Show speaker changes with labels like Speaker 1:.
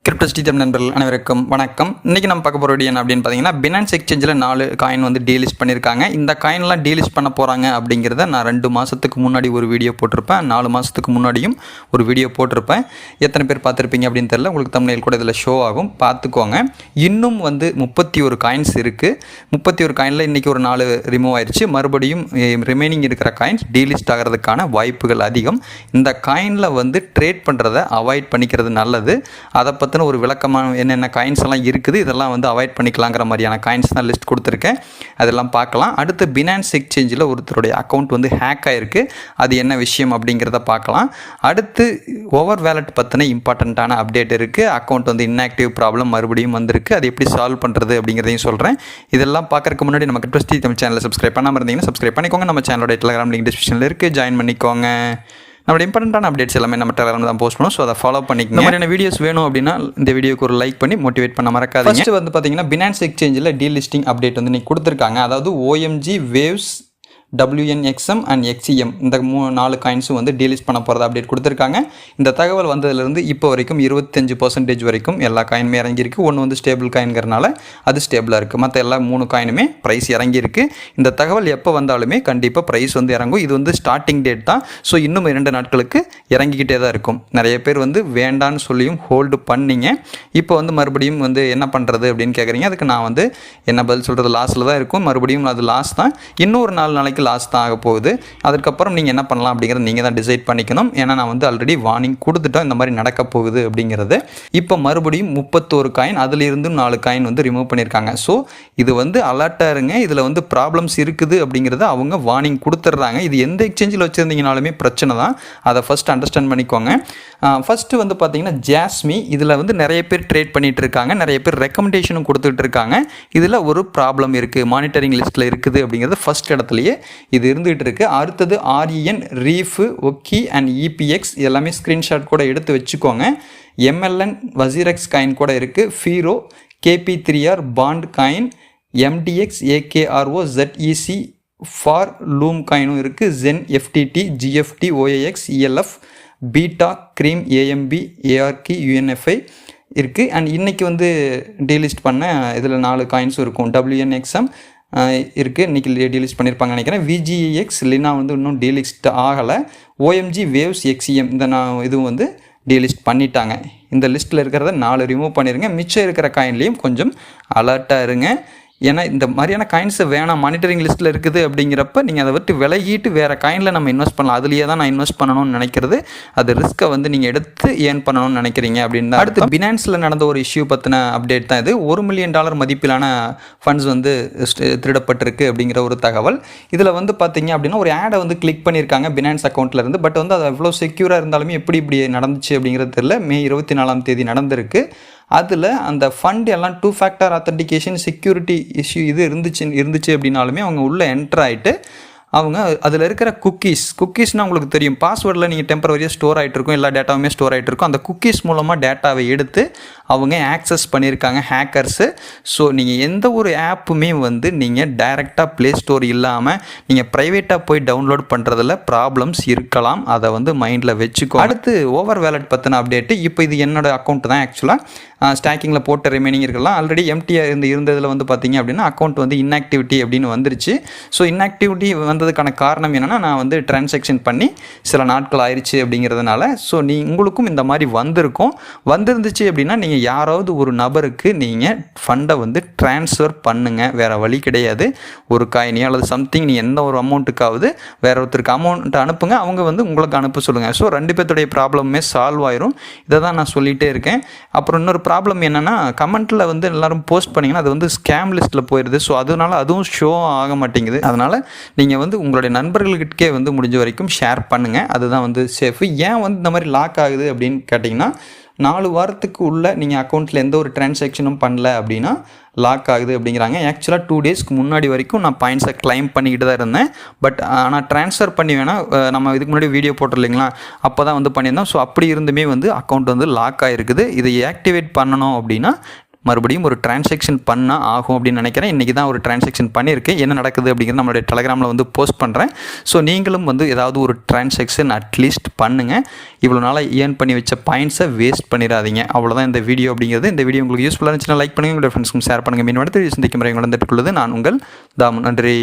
Speaker 1: Crypto ஸ்ரீதம் நண்பர்கள் அனைவருக்கும் வணக்கம். இன்றைக்கி நம்ம பார்க்க போகிற வீடியோ என்ன அப்படின்னு பார்த்தீங்கன்னா, பினான்ஸ் எக்ஸ்சேஞ்சில் 4 காயின் வந்து டீலிஸ்ட் பண்ணியிருக்காங்க. இந்த காயின்லாம் டீலிஸ்ட் பண்ண போகிறாங்க அப்படிங்கிறத நான் 2 மாதத்துக்கு முன்னாடி ஒரு வீடியோ போட்டிருப்பேன், 4 மாதத்துக்கு முன்னாடியும் ஒரு வீடியோ போட்டிருப்பேன். எத்தனை பேர் பார்த்துருப்பீங்க அப்படின்னு தெரியல, உங்களுக்கு தமிழில் கூட இதில் ஷோ ஆகும், பார்த்துக்கோங்க. இன்னும் வந்து 31 காயின்ஸ் இருக்குது. 31 காயினில் இன்றைக்கி ஒரு 4 ரிமூவ் ஆயிடுச்சு. மறுபடியும் ரிமைனிங் இருக்கிற காயின்ஸ் டீலிஸ்ட் ஆகிறதுக்கான வாய்ப்புகள் அதிகம். இந்த காயினில் வந்து ட்ரேட் பண்ணுறதை அவாய்ட் பண்ணிக்கிறது நல்லது. அதை பற்றி ஒரு விளக்கமான என்னென்ன காயின்ஸ் எல்லாம் இருக்குது, இதெல்லாம் வந்து அவாய்ட் பண்ணிக்கலாங்கிற மாதிரியான காயின்ஸ் தான் லிஸ்ட் கொடுத்துருக்கேன். அதெல்லாம் பார்க்கலாம். அடுத்து பினான்ஸ் எக்ஸ்சேஞ்சில் ஒருத்தருடைய அக்கௌண்ட் வந்து ஹேக் ஆகிருக்கு. அது என்ன விஷயம் அப்படிங்கிறத பார்க்கலாம். அடுத்து ஓவர் வேலட் பற்றின இம்பார்ட்டண்ட்டான அப்டேட் இருக்குது. அக்கௌண்ட் வந்து இன்ஆக்டிவ் ப்ராப்ளம் மறுபடியும் வந்திருக்கு. அது எப்படி சால்வ் பண்ணுறது அப்படிங்கிறதையும் சொல்கிறேன். இதெல்லாம் பார்க்கறதுக்கு முன்னாடி நம்ம கிரிப்டோ ஸ்ரீதம் சேனலை சப்ஸ்கிரைப் பண்ணாமல் இருந்தீங்கன்னா சப்ஸ்கிரைப் பண்ணிக்கோங்க. நம்ம சேனலோட டெலிகிராம் லிங்க் டிஸ்கிரிப்ஷனில் இருக்குது, ஜாயின் பண்ணிக்கோங்க. நம்மளோட இம்பார்ட்டண்ட்டான அப்டேட்ஸ் எல்லாமே நம்ம டெலிகிராமில் தான் போஸ்ட் பண்ணுவோம். ஸோ அதை ஃபாலோ பண்ணிக்கோங்க. இந்த மாதிரியான வீடியோஸ் வேணும் அப்படின்னா இந்த வீடியோக்கு ஒரு லைக் பண்ணி மோட்டிவேட் பண்ண மறக்காதீங்க. ஃபர்ஸ்ட் வந்து பார்த்தீங்கன்னா, பினான்ஸ் எக்ஸ்சேஞ்சில் டீலிஸ்டிங் அப்டேட் வந்து நீங்கள் கொடுத்துருக்காங்க. அதாவது OMG, waves, WNXM and XCM இந்த 4 காயின்ஸும் வந்து டீலிஸ்ட் பண்ண போகிறதா அப்டேட் கொடுத்துருக்காங்க. இந்த தகவல் வந்ததுலேருந்து இப்போ வரைக்கும் 25% வரைக்கும் எல்லா காயினுமே இறங்கியிருக்கு. ஒன்று வந்து ஸ்டேபிள் காயின்கிறனால அது ஸ்டேபிளாக இருக்குது. மற்ற எல்லா 3 காயினுமே ப்ரைஸ் இறங்கியிருக்கு. இந்த தகவல் எப்போ வந்தாலுமே கண்டிப்பாக ப்ரைஸ் வந்து இறங்கும். இது வந்து ஸ்டார்டிங் டேட் தான். ஸோ இன்னும் 2 நாட்களுக்கு இறங்கிக்கிட்டே தான் இருக்கும். நிறைய பேர் வந்து வேண்டான்னு சொல்லியும் ஹோல்டு பண்ணிங்க. இப்போ வந்து மறுபடியும் வந்து என்ன பண்ணுறது அப்படின்னு கேட்குறீங்க. அதுக்கு நான் வந்து என்ன பதில் சொல்கிறது, லாஸில் தான் இருக்கும். மறுபடியும் அது லாஸ் தான். இன்னொரு 4 நாளைக்கு லாஸ் தான் ஆக போகுது. அதுக்கப்புறம் நீங்கள் என்ன பண்ணலாம் அப்படிங்கிறத நீங்கள் தான் டிசைட் பண்ணிக்கணும். ஏன்னா நான் வந்து ஆல்ரெடி வார்னிங் கொடுத்துட்டோம் இந்த மாதிரி நடக்க போகுது அப்படிங்கிறது. இப்போ மறுபடியும் 31 காயின், அதிலிருந்து 4 காயின் வந்து ரிமூவ் பண்ணியிருக்காங்க. ஸோ இது வந்து அலர்ட்டாக இருங்க. இதில் வந்து ப்ராப்ளம்ஸ் இருக்குது அப்படிங்கிறத அவங்க வார்னிங் கொடுத்துட்றாங்க. இது எந்த எக்ஸ்சேஞ்சில் வச்சுருந்தீங்கனாலுமே பிரச்சனை தான். அதை ஃபஸ்ட் அண்டர்ஸ்டாண்ட் பண்ணிக்கோங்க. ஃபஸ்ட்டு வந்து பார்த்தீங்கன்னா ஜாஸ்மி, இதில் வந்து நிறைய பேர் ட்ரேட் பண்ணிகிட்டு இருக்காங்க, நிறைய பேர் ரெக்கமெண்டேஷனும் கொடுத்துட்டு இருக்காங்க. இதில் ஒரு ப்ராப்ளம் இருக்குது, மானிட்டரிங் லிஸ்ட்டில் இருக்குது அப்படிங்கிறது ஃபஸ்ட் இடத்துலையே இது இருந்துகிட்டு இருக்குது. அடுத்தது REN, Reef, Ooki and EPX எல்லாமே ஸ்க்ரீன்ஷாட் கூட எடுத்து வச்சுக்கோங்க. MLN, வசீரெக்ஸ் காயின் கூட இருக்குது. Firo, KP3R, bond coin, MDX, AKRO, ZEC, for loom காயினும் இருக்குது. ZEN, FTT, GFT, OAX, ELF, beta, cream, AMB, ARK, UNFI இருக்குது. அண்ட் இன்றைக்கி வந்து டீலிஸ்ட் பண்ண இதில் 4 காயின்ஸும் இருக்கும். WNXM இருக்குது, இன்றைக்கி டீலிஸ்ட் பண்ணியிருப்பாங்க நினைக்கிறேன். VGX, லினா வந்து இன்னும் டீலிஸ்ட் ஆகலை. OMG, வேவ்ஸ், XCM இந்த இதுவும் வந்து டீலிஸ்ட் பண்ணிட்டாங்க. இந்த லிஸ்ட்டில் இருக்கிறத 4 ரிமூவ் பண்ணிடுங்க. மிச்சம் இருக்கிற காயின்லேயும் கொஞ்சம் அலர்ட்டாக இருங்க. ஏன்னா இந்த மாதிரியான காயின்ஸை வேணாம், மானிட்டரிங் லிஸ்ட்டில் இருக்குது அப்படிங்கிறப்ப நீங்கள் அதை விட்டு விலகிட்டு வேறு காயினில் நம்ம இன்வெஸ்ட் பண்ணலாம். அதுலேயே தான் நான் இன்வெஸ்ட் பண்ணணும்னு நினைக்கிறது. அது ரிஸ்க்கை வந்து நீங்கள் எடுத்து ஏர்ன் பண்ணணும்னு நினைக்கிறீங்க அப்படின்னு. அடுத்து பினான்ஸில் நடந்த ஒரு இஷ்யூ பற்றின அப்டேட் தான் இது. $1 மில்லியன் மதிப்பிலான ஃபண்ட்ஸ் வந்து திருடப்பட்டிருக்கு அப்படிங்கிற ஒரு தகவல். இதில் வந்து பார்த்தீங்க அப்படின்னா ஒரு ஆடை வந்து கிளிக் பண்ணியிருக்காங்க பினான்ஸ் அக்கௌண்ட்டில் இருந்து. பட் வந்து அது எவ்வளோ செக்யூராக இருந்தாலுமே எப்படி இப்படி நடந்துச்சு அப்படிங்கிறது தெரியல. மே 24 நடந்திருக்கு. அதில் அந்த ஃபண்ட் எல்லாம் 2 ஃபேக்டர் ஆத்தென்டிகேஷன் செக்யூரிட்டி இஷ்யூ இது இருந்துச்சு அப்படின்னாலுமே அவங்க உள்ளே என்டர் ஆகிட்டு அவங்க அதில் இருக்கிற குக்கீஸ்னால் உங்களுக்கு தெரியும், பாஸ்வேர்டில் நீங்கள் டெம்பரவரியாக ஸ்டோர் ஆகிட்டு இருக்கும், எல்லா டேட்டாவுமே ஸ்டோர் ஆகிட்டு இருக்கும். அந்த குக்கீஸ் மூலமாக டேட்டாவை எடுத்து அவங்க ஆக்சஸ் பண்ணியிருக்காங்க ஹேக்கர்ஸு. ஸோ நீங்கள் எந்த ஒரு ஆப்புமே வந்து நீங்கள் டைரெக்டாக ப்ளே ஸ்டோர் இல்லாமல் நீங்கள் ப்ரைவேட்டாக போய் டவுன்லோட் பண்ணுறதுல ப்ராப்ளம்ஸ் இருக்கலாம். அதை வந்து மைண்டில் வச்சுக்கோ. அடுத்து ஓவர் வேலட் பற்றின அப்டேட்டு. இப்போ இது என்னோடய அக்கௌண்ட் தான். ஆக்சுவலாக ஸ்டாக்கிங்கில் போட்ட ரிமைனிங் இருக்கலாம். ஆல்ரெடி எம்டிஆர் இருந்ததில் வந்து பார்த்தீங்க அப்படின்னா அக்கௌண்ட் வந்து இன்ஆக்டிவிட்டி அப்படின்னு வந்துருச்சு. ஸோ இன்ஆக்டிவிட்டி வந்ததுக்கான காரணம் என்னென்னா, நான் வந்து டிரான்சாக்ஷன் பண்ணி சில நாட்கள் ஆயிடுச்சு அப்படிங்கிறதுனால. ஸோ உங்களுக்கும் இந்த மாதிரி வந்துருந்துச்சு அப்படின்னா நீங்கள் யாராவது ஒரு நபருக்கு நீங்கள் ஃபண்டை வந்து ட்ரான்ஸ்ஃபர் பண்ணுங்கள். வேறு வழி கிடையாது. ஒரு காயினியோ அல்லது சம்திங் நீங்கள் எந்த ஒரு அமௌண்ட்டுக்காவது வேற ஒருத்தருக்கு அமௌண்ட்டை அனுப்புங்க, அவங்க வந்து உங்களுக்கு அனுப்ப சொல்லுங்கள். ஸோ 2 பேர்த்துடைய ப்ராப்ளமே சால்வ் ஆயிரும். இதை தான் நான் சொல்லிகிட்டே இருக்கேன். அப்புறம் இன்னொரு ப்ராப்ளம் என்னென்னா, கமெண்ட்டில் வந்து எல்லோரும் போஸ்ட் பண்ணிங்கன்னா அது வந்து ஸ்கேம் லிஸ்ட்டில் போயிடுது. ஸோ அதனால அதுவும் ஷோ ஆக மாட்டேங்குது. அதனால் நீங்கள் வந்து உங்களுடைய நண்பர்கள்கிட்டே வந்து முடிஞ்ச வரைக்கும் ஷேர் பண்ணுங்கள். அதுதான் வந்து சேஃபு. ஏன் வந்து இந்த மாதிரி லாக் ஆகுது அப்படின்னு கேட்டிங்கன்னா, 4 வாரத்துக்கு உள்ள நீங்கள் அக்கௌண்ட்டில் எந்த ஒரு டிரான்சாக்ஷனும் பண்ணல அப்படின்னா லாக் ஆகுது அப்படிங்கிறாங்க. ஆக்சுவலாக 2 டேஸ்க்கு முன்னாடி வரைக்கும் நான் பாயிண்ட்ஸை கிளைம் பண்ணிக்கிட்டு தான் இருந்தேன். பட் ஆனால் ட்ரான்ஸ்ஃபர் பண்ணி வேணால் நம்ம இதுக்கு முன்னாடி வீடியோ போட்டிருந்தீங்களா, அப்போ தான் வந்து பண்ணியிருந்தோம். ஸோ அப்படி இருந்துமே வந்து அக்கௌண்ட் வந்து லாக் ஆகிருக்குது. இதை ஆக்டிவேட் பண்ணணும் அப்படின்னா மறுபடியும் ஒரு டிரான்சாக்ஷன் பண்ணால் ஆகும் அப்படின்னு நினைக்கிறேன். இன்றைக்கி தான் ஒரு டிரான்சாக்ஷன் பண்ணியிருக்கு. என்ன நடக்குது அப்படிங்கிறது நம்மளுடைய டெலகிராமில் வந்து போஸ்ட் பண்ணுறேன். ஸோ நீங்களும் வந்து ஏதாவது ஒரு டிரான்சாக்ஷன் அட்லீஸ்ட் பண்ணுங்கள். இவ்வளோ நாளாக ஏர்ன் பண்ணி வச்ச பாயிண்ட்ஸை வேஸ்ட் பண்ணிடாதீங்க. அவ்வளோதான் இந்த வீடியோ அப்படிங்கிறது. இந்த வீடியோ உங்களுக்கு யூஸ்ஃபுல்லாக இருந்துச்சுன்னா லைக் பண்ணுங்கள், உங்களோட ஃப்ரெண்ட்ஸ்க்கும் ஷேர் பண்ணுங்கள். மீன் அடுத்து சந்திக்கும் முறை வந்துட்டுள்ளது நான் உங்கள் தாமு. நன்றி.